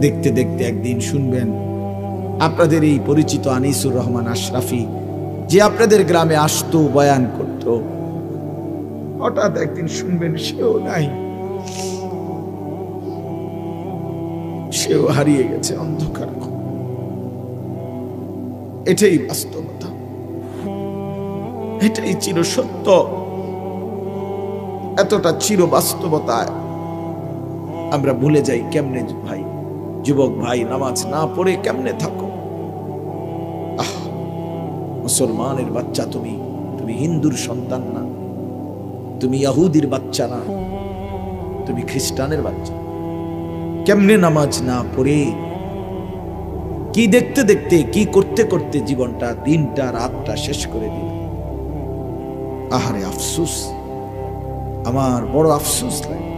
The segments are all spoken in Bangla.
দেখতে দেখতে একদিন শুনবেন আপনাদের এই পরিচিত আনিসুর রহমান আশরাফি, যে আপনাদের গ্রামে আসতো, বয়ান করত, হঠাৎ একদিন শুনবেন সেও নাই, সেও হারিয়ে গেছে অন্ধকার। এটাই বাস্তবতা, এটাই চির সত্য। এতটা চির বাস্তবতায় আমরা ভুলে যাই কেমনে ভাই, যুবক ভাই, নামাজ না পড়ে কেমনে থাকো? মুসলমানের বাচ্চা তুমি, তুমি হিন্দুর সন্তান না, তুমি ইহুদির বাচ্চা না, তুমি খ্রিস্টানের বাচ্চা। কেমনে নামাজ না পড়ে, কি দেখতে দেখতে, কি করতে করতে জীবনটা, দিনটা, রাতটা শেষ করে দিল। আহারে আফসোস, আমার বড় আফসোস লাগে।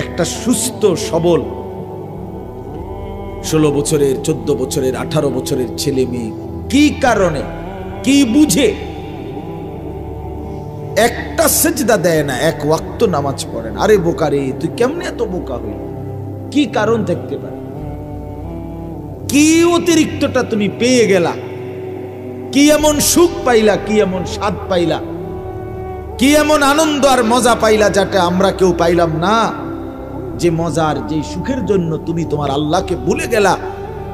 একটা সুস্থ সবল 16 বছরের, 14 বছরের, 18 বছরের ছেলে মেয়ে কি কারণে, কি বুঝে একটা সেজদা দেয় না, এক ওয়াক্ত নামাজ পড়ে না? আরে বোকারে, তুই কেমনে এত বোকা হইল? কি কারণ দেখতে পারে? কি অতিরিক্তটা তুমি পেয়ে গেলা? কি এমন সুখ পাইলা, কি এমন স্বাদ পাইলা, কি এমন আনন্দ আর মজা পাইলা যেটা আমরা কেউ পাইলাম না? যে মজার, যে সুখের জন্য তুমি তোমার আল্লাহকে ভুলে গেলা,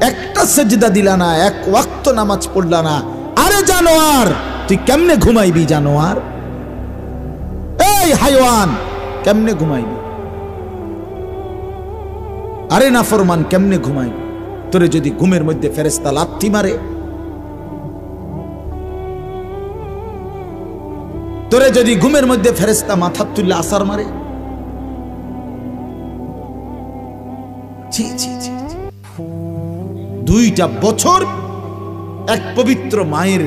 একটা সেজদা দিলা না, এক ওয়াক্ত নামাজ পড়লা না। আরে জানোয়ার, তুই কেমনে ঘুমাইবি? জানোয়ার, এই হাইওয়ান, কেমনে ঘুমাইবি? আরে নাফরমান, কেমনে ঘুমাইবি? তোরে যদি ঘুমের মধ্যে ফেরেশতা লাথি মারে, তোরে যদি ঘুমের মধ্যে ফেরেশতা মাথা তুললে আসার মারে, ছি ছি ছি, 2টা বছর এক পবিত্র মায়ের,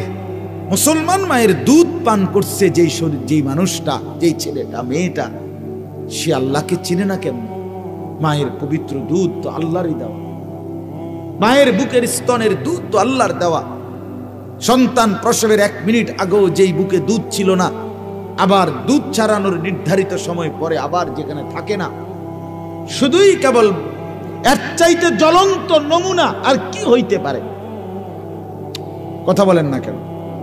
মুসলমান মায়ের দুধ পান করছে যেই শরীর, যেই মানুষটা, যেই ছেলেটা, মেয়েটা, সে আল্লাহকে চিনে না কেমন? মায়ের পবিত্র দুধ তো আল্লাহরই দেওয়া, মায়ের বুকের স্তনের দুধ তো আল্লাহর দেওয়া। সন্তান প্রসবের 1 মিনিট আগেও যেই বুকে দুধ ছিল না, আবার দুধ ছাড়ানোর নির্ধারিত সময় পরে আবার যেখানে থাকে না, শুধুই কেবল এর চাইতে জ্বলন্ত নমুনা আর কি হইতে পারে? কথা বলেন না কেন?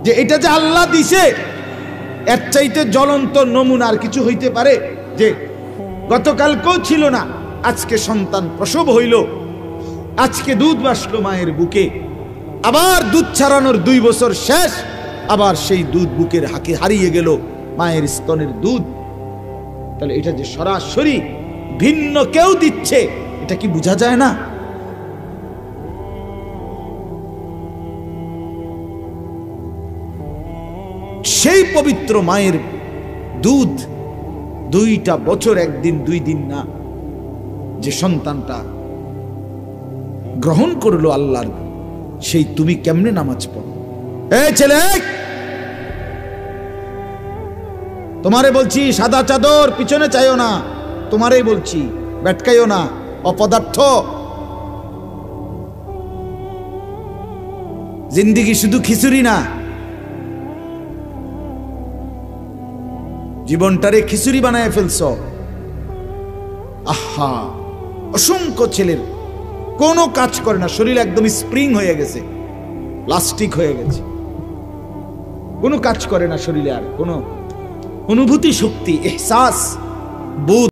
যে এটা যে আল্লাহ দিছে, এর চাইতে জ্বলন্ত নমুনা আর কিছু হইতে পারে? যে গতকালকেও ছিল না, আজকে সন্তান প্রসব হইল, আজকে দুধ বাসলো মায়ের বুকে, আবার দুধ ছাড়ানোর 2 বছর শেষ, আবার সেই দুধ বুকের হাকে হারিয়ে গেল, মায়ের স্তনের দুধ। তাহলে এটা যে সরাসরি ভিন্ন কেউ দিচ্ছে, এটা কি বোঝা যায় না? সেই পবিত্র মায়ের দুধ 2টা বছর, 1 দিন 2 দিন না, যে সন্তানটা গ্রহণ করলো আল্লাহর, সেই তুমি কেমনে নামাজ পড়ো? এই ছেলে, তোমারে বলছি, সাদা চাদর পিছনে চাইও না, তোমারই বলছি, বেটকাইও না, অপদার্থ। জিন্দিগি শুধু খিচুড়ি না, জীবনটারে খিচুড়ি বানায় ফেলছ। আহা, অসংখ্য ছেলের কোনো কাজ করে না, শরীর একদম স্প্রিং হয়ে গেছে, প্লাস্টিক হয়ে গেছে, কোনো কাজ করে না শরীরে, আর কোনো অনুভূতি শক্তি, এহসাস, বোধ